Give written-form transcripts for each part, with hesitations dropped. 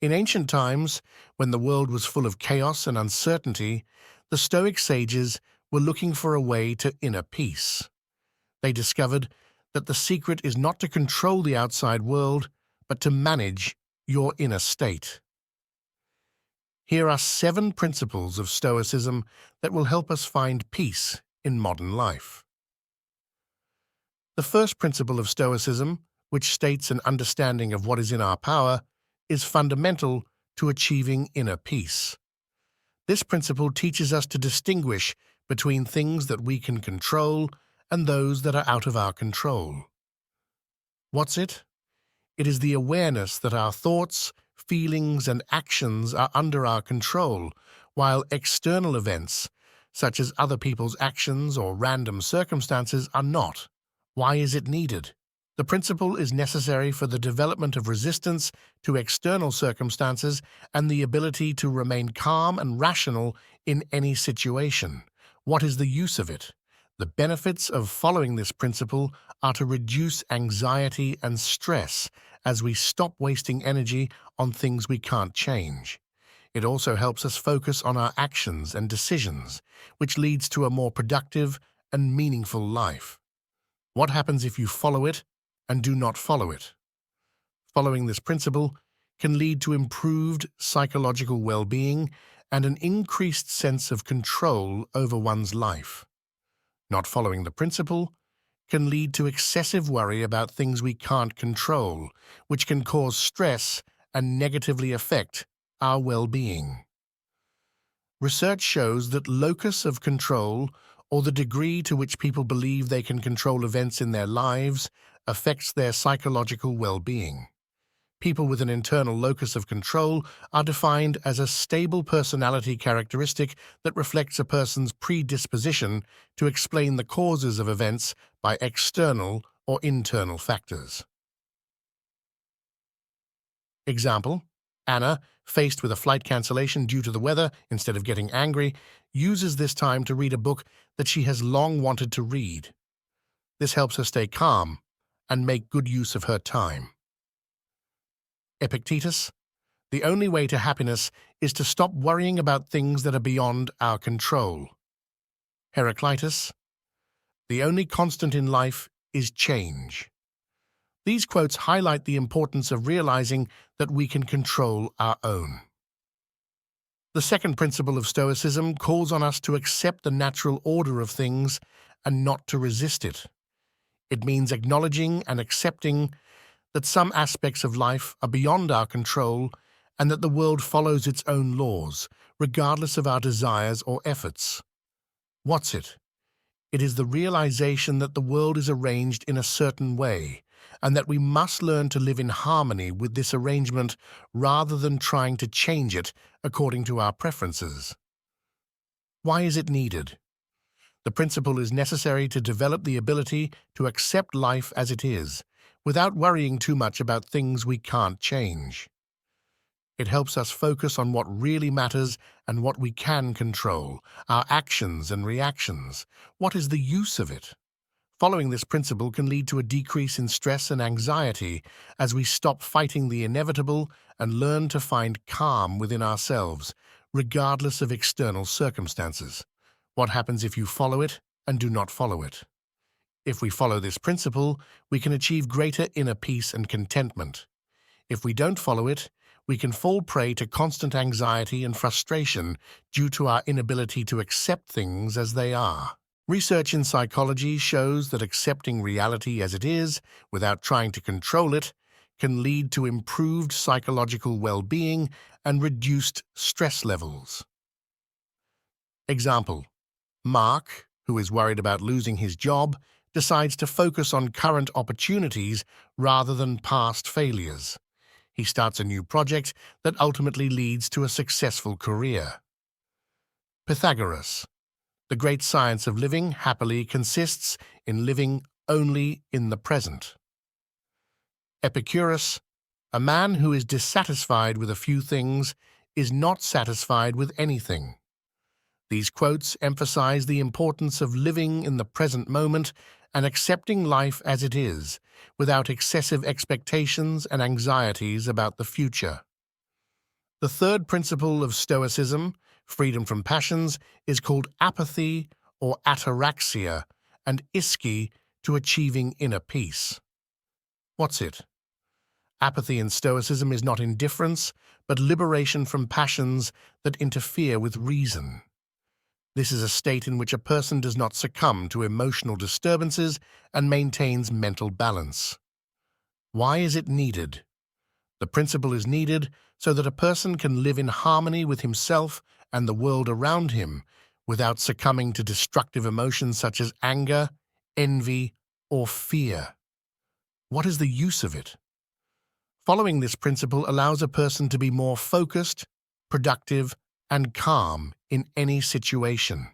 In ancient times, when the world was full of chaos and uncertainty, the Stoic sages were looking for a way to inner peace. They discovered that the secret is not to control the outside world, but to manage your inner state. Here are 7 principles of Stoicism that will help us find peace in modern life. The first principle of Stoicism, which states an understanding of what is in our power, is fundamental to achieving inner peace. This principle teaches us to distinguish between things that we can control and those that are out of our control. What's it? It is the awareness that our thoughts, feelings, and actions are under our control, while external events, such as other people's actions or random circumstances, are not. Why is it needed? The principle is necessary for the development of resistance to external circumstances and the ability to remain calm and rational in any situation. What is the use of it? The benefits of following this principle are to reduce anxiety and stress as we stop wasting energy on things we can't change. It also helps us focus on our actions and decisions, which leads to a more productive and meaningful life. What happens if you follow it and do not follow it? Following this principle can lead to improved psychological well-being and an increased sense of control over one's life. Not following the principle can lead to excessive worry about things we can't control, which can cause stress and negatively affect our well-being. Research shows that locus of control, or the degree to which people believe they can control events in their lives, affects their psychological well-being. People with an internal locus of control are defined as a stable personality characteristic that reflects a person's predisposition to explain the causes of events by external or internal factors. Example: Anna, faced with a flight cancellation due to the weather, instead of getting angry, uses this time to read a book that she has long wanted to read. This helps her stay calm and make good use of her time. Epictetus: the only way to happiness is to stop worrying about things that are beyond our control. Heraclitus: the only constant in life is change. These quotes highlight the importance of realizing that we can control our own. The second principle of Stoicism calls on us to accept the natural order of things and not to resist it. It means acknowledging and accepting that some aspects of life are beyond our control and that the world follows its own laws, regardless of our desires or efforts. What's it? It is the realization that the world is arranged in a certain way, and that we must learn to live in harmony with this arrangement rather than trying to change it according to our preferences. Why is it needed? The principle is necessary to develop the ability to accept life as it is, without worrying too much about things we can't change. It helps us focus on what really matters and what we can control, our actions and reactions. What is the use of it? Following this principle can lead to a decrease in stress and anxiety as we stop fighting the inevitable and learn to find calm within ourselves, regardless of external circumstances. What happens if you follow it and do not follow it? If we follow this principle, we can achieve greater inner peace and contentment. If we don't follow it, we can fall prey to constant anxiety and frustration due to our inability to accept things as they are. Research in psychology shows that accepting reality as it is, without trying to control it, can lead to improved psychological well-being and reduced stress levels. Example: Mark, who is worried about losing his job, decides to focus on current opportunities rather than past failures. He starts a new project that ultimately leads to a successful career. Pythagoras: the great science of living happily consists in living only in the present. Epicurus: a man who is dissatisfied with a few things is not satisfied with anything. These quotes emphasize the importance of living in the present moment and accepting life as it is, without excessive expectations and anxieties about the future. The third principle of Stoicism, freedom from passions, is called apathy or ataraxia, and iski to achieving inner peace. What's it? Apathy in Stoicism is not indifference, but liberation from passions that interfere with reason. This is a state in which a person does not succumb to emotional disturbances and maintains mental balance. Why is it needed? The principle is needed so that a person can live in harmony with himself and the world around him without succumbing to destructive emotions such as anger, envy, or fear. What is the use of it? Following this principle allows a person to be more focused, productive, and calm in any situation.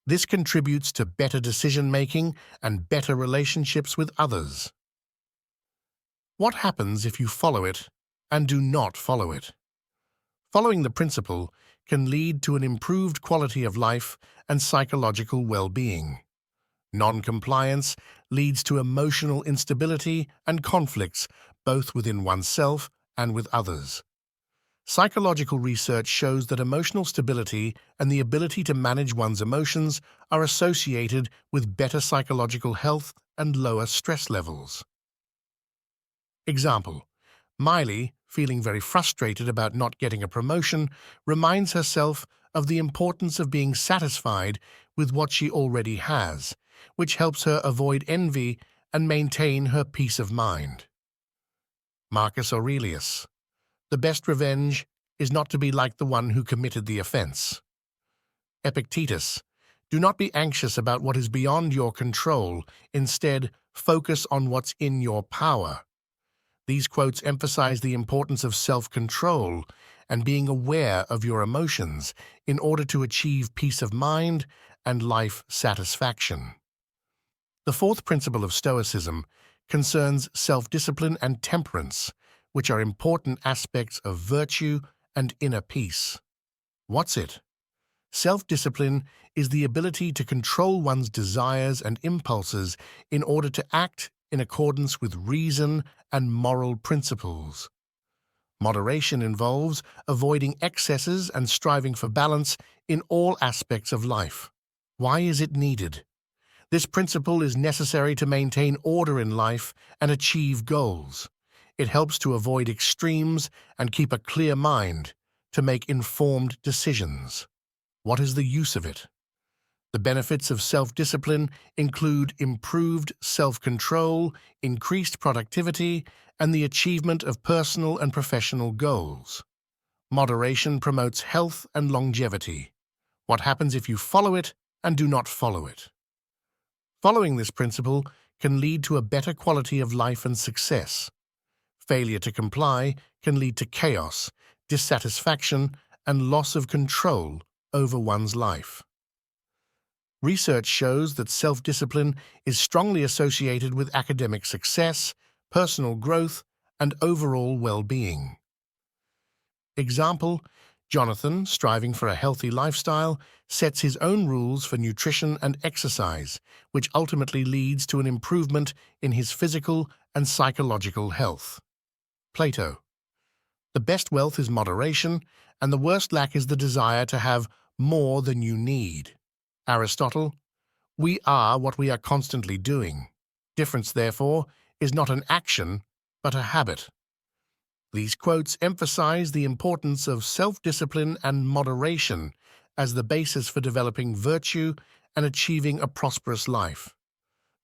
This contributes to better decision-making and better relationships with others. What happens if you follow it and do not follow it? Following the principle can lead to an improved quality of life and psychological well-being. Non-compliance leads to emotional instability and conflicts both within oneself and with others. Psychological research shows that emotional stability and the ability to manage one's emotions are associated with better psychological health and lower stress levels. Example: Miley, feeling very frustrated about not getting a promotion, reminds herself of the importance of being satisfied with what she already has, which helps her avoid envy and maintain her peace of mind. Marcus Aurelius: the best revenge is not to be like the one who committed the offense. Epictetus: do not be anxious about what is beyond your control. Instead, focus on what's in your power. These quotes emphasize the importance of self-control and being aware of your emotions in order to achieve peace of mind and life satisfaction. The fourth principle of Stoicism concerns self-discipline and temperance, which are important aspects of virtue and inner peace. What's it? Self-discipline is the ability to control one's desires and impulses in order to act in accordance with reason and moral principles. Moderation involves avoiding excesses and striving for balance in all aspects of life. Why is it needed? This principle is necessary to maintain order in life and achieve goals. It helps to avoid extremes and keep a clear mind to make informed decisions. What is the use of it? The benefits of self-discipline include improved self-control, increased productivity, and the achievement of personal and professional goals. Moderation promotes health and longevity. What happens if you follow it and do not follow it? Following this principle can lead to a better quality of life and success. Failure to comply can lead to chaos, dissatisfaction, and loss of control over one's life. Research shows that self-discipline is strongly associated with academic success, personal growth, and overall well-being. Example: Jonathan, striving for a healthy lifestyle, sets his own rules for nutrition and exercise, which ultimately leads to an improvement in his physical and psychological health. Plato: the best wealth is moderation, and the worst lack is the desire to have more than you need. Aristotle: we are what we are constantly doing. Difference, therefore, is not an action, but a habit. These quotes emphasize the importance of self-discipline and moderation as the basis for developing virtue and achieving a prosperous life.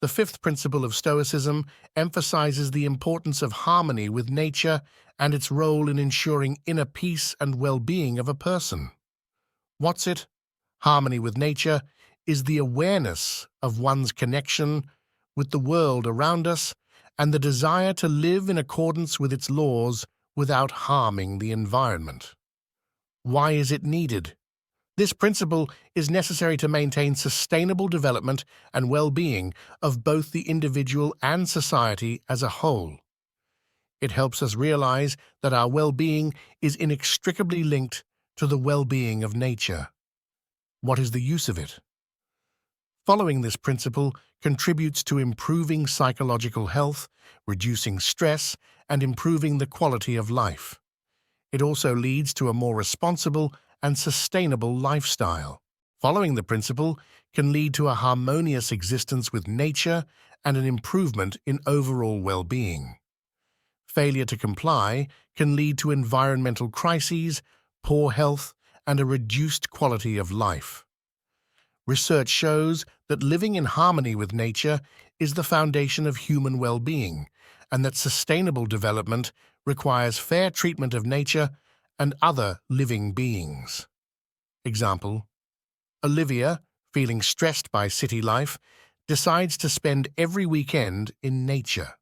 The fifth principle of Stoicism emphasizes the importance of harmony with nature and its role in ensuring inner peace and well-being of a person. What's it? Harmony with nature is the awareness of one's connection with the world around us and the desire to live in accordance with its laws without harming the environment. Why is it needed? This principle is necessary to maintain sustainable development and well-being of both the individual and society as a whole. It helps us realize that our well-being is inextricably linked to the well-being of nature. What is the use of it? Following this principle contributes to improving psychological health, reducing stress, and improving the quality of life. It also leads to a more responsible and sustainable lifestyle. Following the principle can lead to a harmonious existence with nature and an improvement in overall well-being. Failure to comply can lead to environmental crises, poor health, and a reduced quality of life. Research shows that living in harmony with nature is the foundation of human well-being, and that sustainable development requires fair treatment of nature and other living beings. Example: Olivia, feeling stressed by city life, decides to spend every weekend in nature.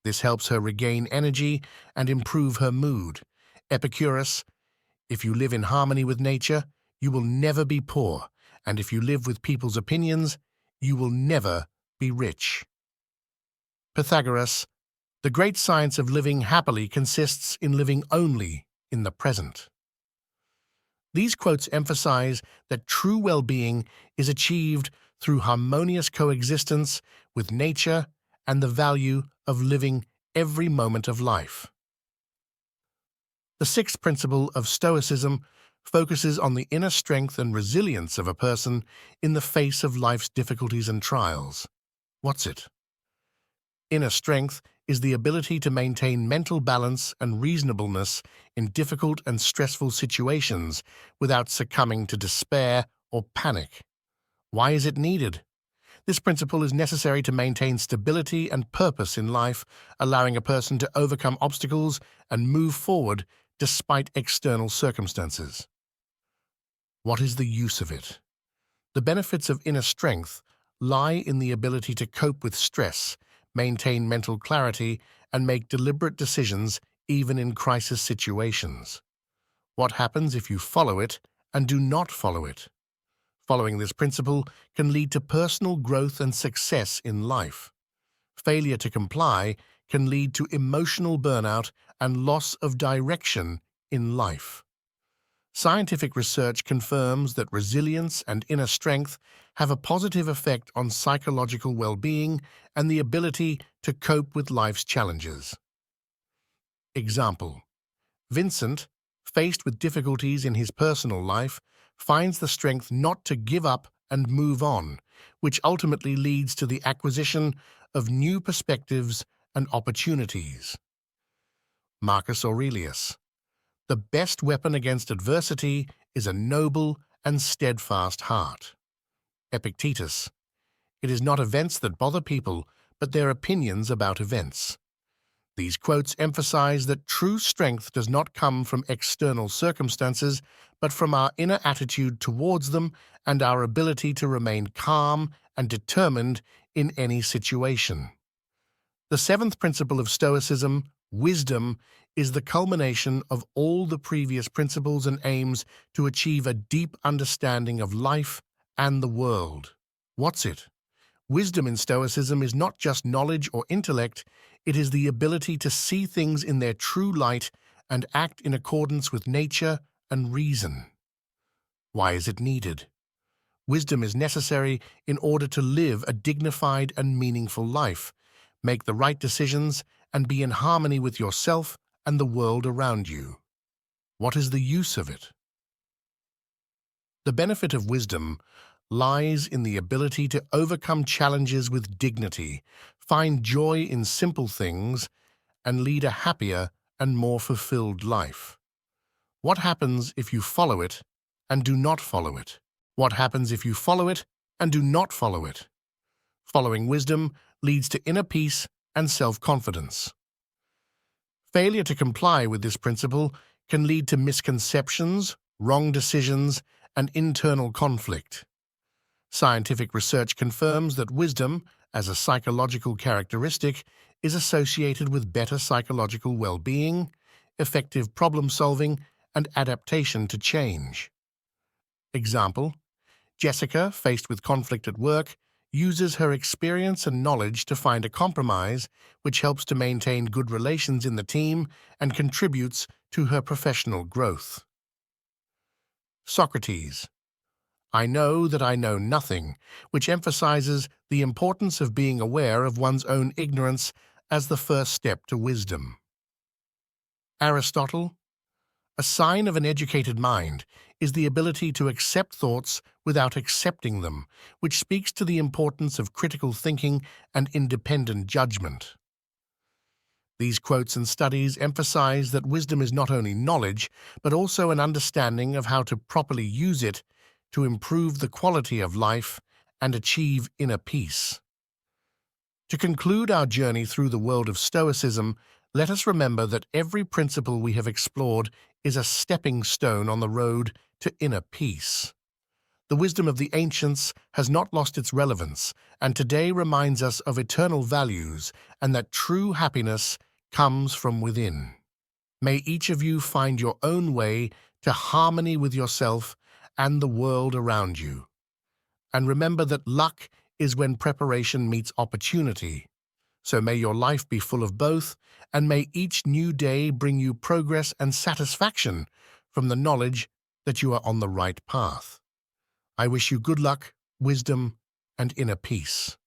This helps her regain energy and improve her mood. Epicurus: if you live in harmony with nature, you will never be poor, and if you live with people's opinions, you will never be rich. Pythagoras: the great science of living happily consists in living only in the present. These quotes emphasize that true well-being is achieved through harmonious coexistence with nature and the value of living every moment of life. The sixth principle of Stoicism focuses on the inner strength and resilience of a person in the face of life's difficulties and trials. What's it? Inner strength is the ability to maintain mental balance and reasonableness in difficult and stressful situations without succumbing to despair or panic. Why is it needed? This principle is necessary to maintain stability and purpose in life, allowing a person to overcome obstacles and move forward despite external circumstances. What is the use of it? The benefits of inner strength lie in the ability to cope with stress, maintain mental clarity, and make deliberate decisions even in crisis situations. What happens if you follow it and do not follow it? Following this principle can lead to personal growth and success in life. Failure to comply can lead to emotional burnout and loss of direction in life. Scientific research confirms that resilience and inner strength have a positive effect on psychological well-being and the ability to cope with life's challenges. Example: Vincent, faced with difficulties in his personal life, finds the strength not to give up and move on, which ultimately leads to the acquisition of new perspectives and opportunities. Marcus Aurelius: the best weapon against adversity is a noble and steadfast heart. Epictetus: it is not events that bother people, but their opinions about events. These quotes emphasize that true strength does not come from external circumstances, but from our inner attitude towards them and our ability to remain calm and determined in any situation. The seventh principle of Stoicism, wisdom, is the culmination of all the previous principles and aims to achieve a deep understanding of life and the world. What's it? Wisdom in Stoicism is not just knowledge or intellect, it is the ability to see things in their true light and act in accordance with nature and reason. Why is it needed? Wisdom is necessary in order to live a dignified and meaningful life, make the right decisions, and be in harmony with yourself and the world around you. What is the use of it? The benefit of wisdom lies in the ability to overcome challenges with dignity, find joy in simple things, and lead a happier and more fulfilled life. What happens if you follow it and do not follow it? What happens if you follow it and do not follow it? Following wisdom leads to inner peace and self-confidence. Failure to comply with this principle can lead to misconceptions, wrong decisions, and internal conflict. Scientific research confirms that wisdom, as a psychological characteristic, is associated with better psychological well-being, effective problem-solving, and adaptation to change. Example: Jessica, faced with conflict at work, uses her experience and knowledge to find a compromise which helps to maintain good relations in the team and contributes to her professional growth. Socrates: I know that I know nothing, which emphasizes the importance of being aware of one's own ignorance as the first step to wisdom. Aristotle: A sign of an educated mind is the ability to accept thoughts without accepting them, which speaks to the importance of critical thinking and independent judgment. These quotes and studies emphasize that wisdom is not only knowledge, but also an understanding of how to properly use it to improve the quality of life and achieve inner peace. To conclude our journey through the world of Stoicism, let us remember that every principle we have explored is a stepping stone on the road to inner peace. The wisdom of the ancients has not lost its relevance, and today reminds us of eternal values and that true happiness comes from within. May each of you find your own way to harmony with yourself and the world around you. And remember that luck is when preparation meets opportunity. So may your life be full of both, and may each new day bring you progress and satisfaction from the knowledge that you are on the right path. I wish you good luck, wisdom, and inner peace.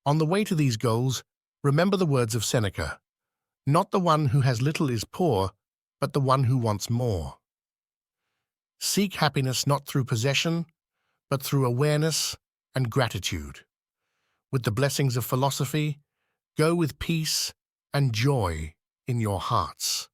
On the way to these goals, remember the words of Seneca: "Not the one who has little is poor, but the one who wants more." Seek happiness not through possession, but through awareness and gratitude. With the blessings of philosophy, go with peace and joy in your hearts.